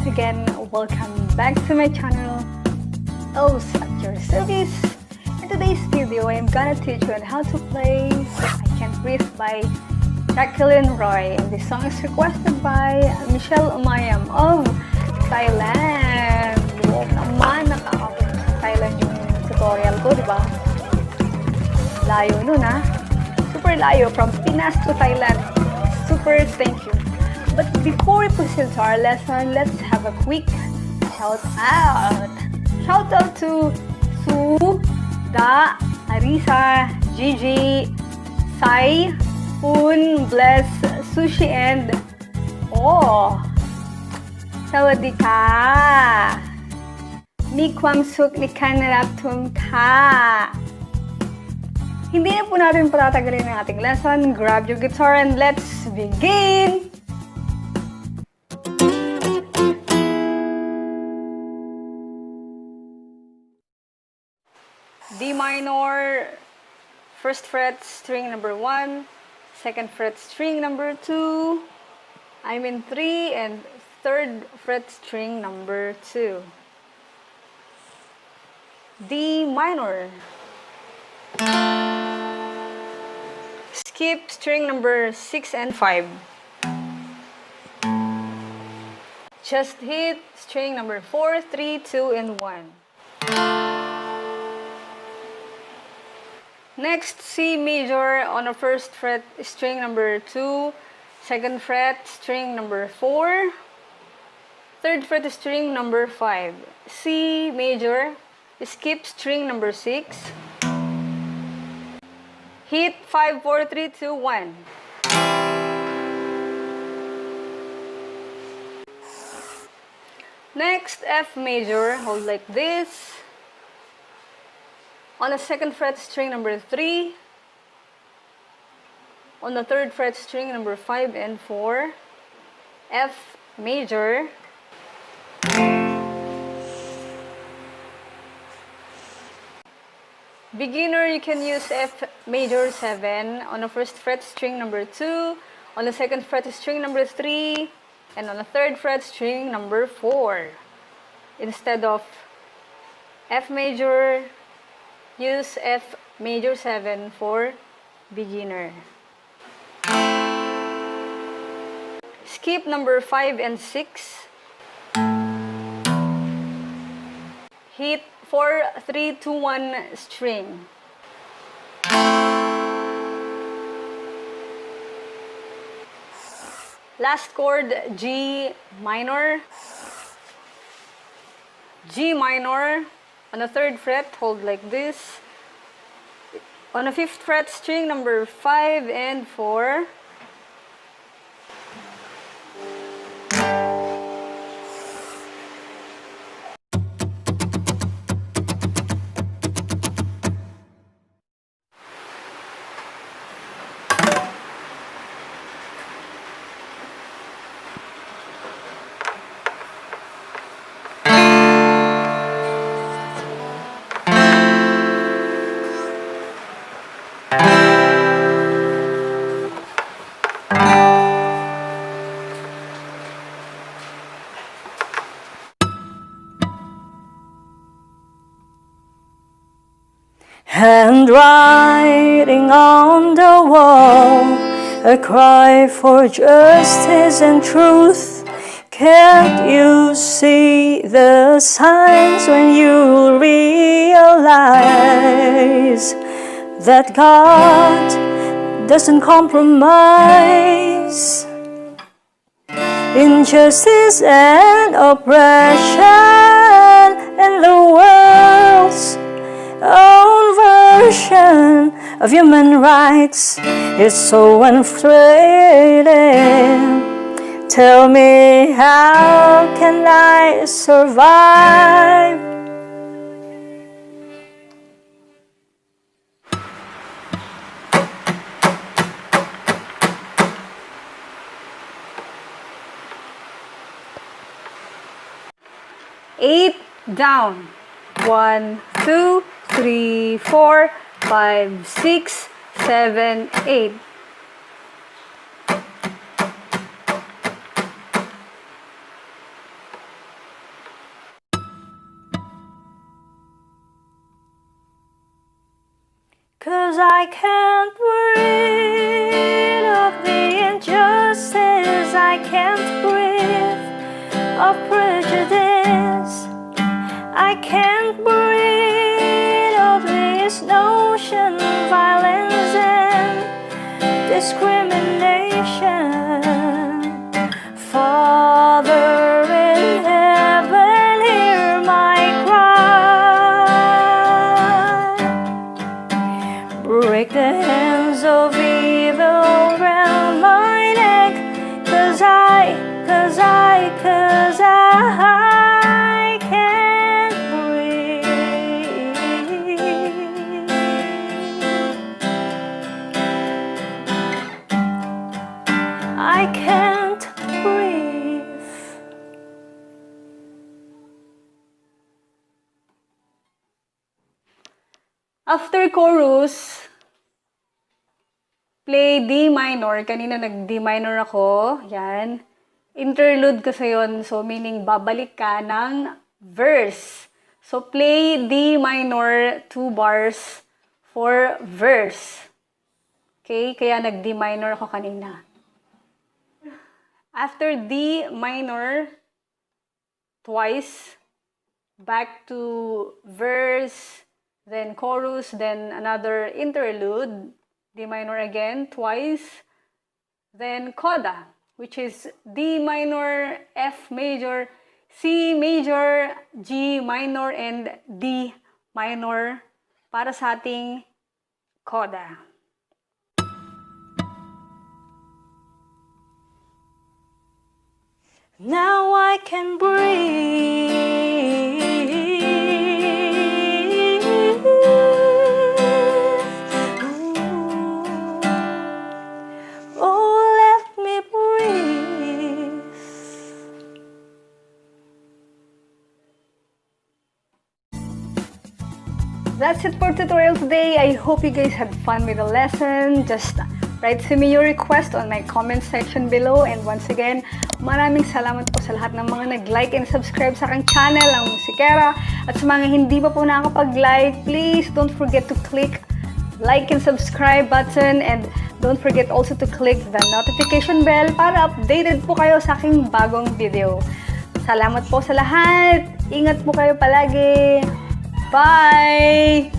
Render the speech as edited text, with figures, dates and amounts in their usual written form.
again, welcome back to my channel, O's at your service. In today's video, I'm gonna teach you on how to play I Can't Breathe by Jackielyn and this song is requested by Michelle Umayam of Thailand. Wow naman, nakakapit sa Thailand yung tutorial ko, di ba? Layo nun ha. Super layo from Pinas to Thailand. Super thank you. But before we proceed to our lesson, let's have a quick shout out. Shout out to Sue, Da, Arisa, Gigi, Sai, Poon, Bless, Sushi, and Sawadika. มีความสุขในการรับชมค่ะ Hindi na po natin patatagalin ang ating lesson. Grab your guitar and let's begin! D minor, first fret string number 1, second fret string number 2, I'm in 3, and third fret string number 2. D minor. Skip string number 6 and 5. Just hit string number 4, 3, 2, and 1. Next, C major on the first fret, string number 2, second fret, string number 4, third fret, string number 5. C major, skip string number 6, hit 5, 4, 3, 2, 1. Next, F major, hold like this. On the second fret, string number 3. On the third fret, string number 5 and 4. F major. Beginner, you can use F major 7. On the first fret, string number 2. On the second fret, string number 3. And on the third fret, string number 4. Instead of F major, use F major 7 for beginner. Skip number 5 and 6. Hit 4, 3, 2, 1 string. Last chord, G minor. G minor. On the third fret, hold like this. On the fifth fret, string number 5 and 4. Handwriting on the wall, a cry for justice and truth. Can't you see the signs when you realize that God doesn't compromise? Injustice and oppression and the world's own version of human rights is so unfading. Tell me, how can I survive? Eight down. 1, 2, 3, 4, 5, 6, 7, 8. 'cause I can't breathe of the injustice. I can't breathe of prejudice. I can't breathe of this notion, violence and discrimination. Father in heaven, hear my cry. Break the hands of evil around my neck, 'cause I can't breathe. I can't breathe. After chorus, play D minor. Kanina nag-D minor ako. Yan. Interlude kasi yun. So, meaning babalik ka ng verse. So, play D minor 2 bars for verse. Okay? Kaya nag-D minor ako kanina. After D minor twice, back to verse, then chorus, then another interlude, D minor again, twice, then coda, which is D minor, F major, C major, G minor, and D minor para sa ating coda. Now I can breathe. Oh, let me breathe. That's it for tutorial today. I hope you guys had fun with the lesson. Just write to me your request on my comment section below. And once again, maraming salamat po sa lahat ng mga nag-like and subscribe sa aking channel, ang Musikera. At sa mga hindi pa po nakakapag-like, please don't forget to click like and subscribe button. And don't forget also to click the notification bell para updated po kayo sa aking bagong video. Salamat po sa lahat. Ingat po kayo palagi. Bye!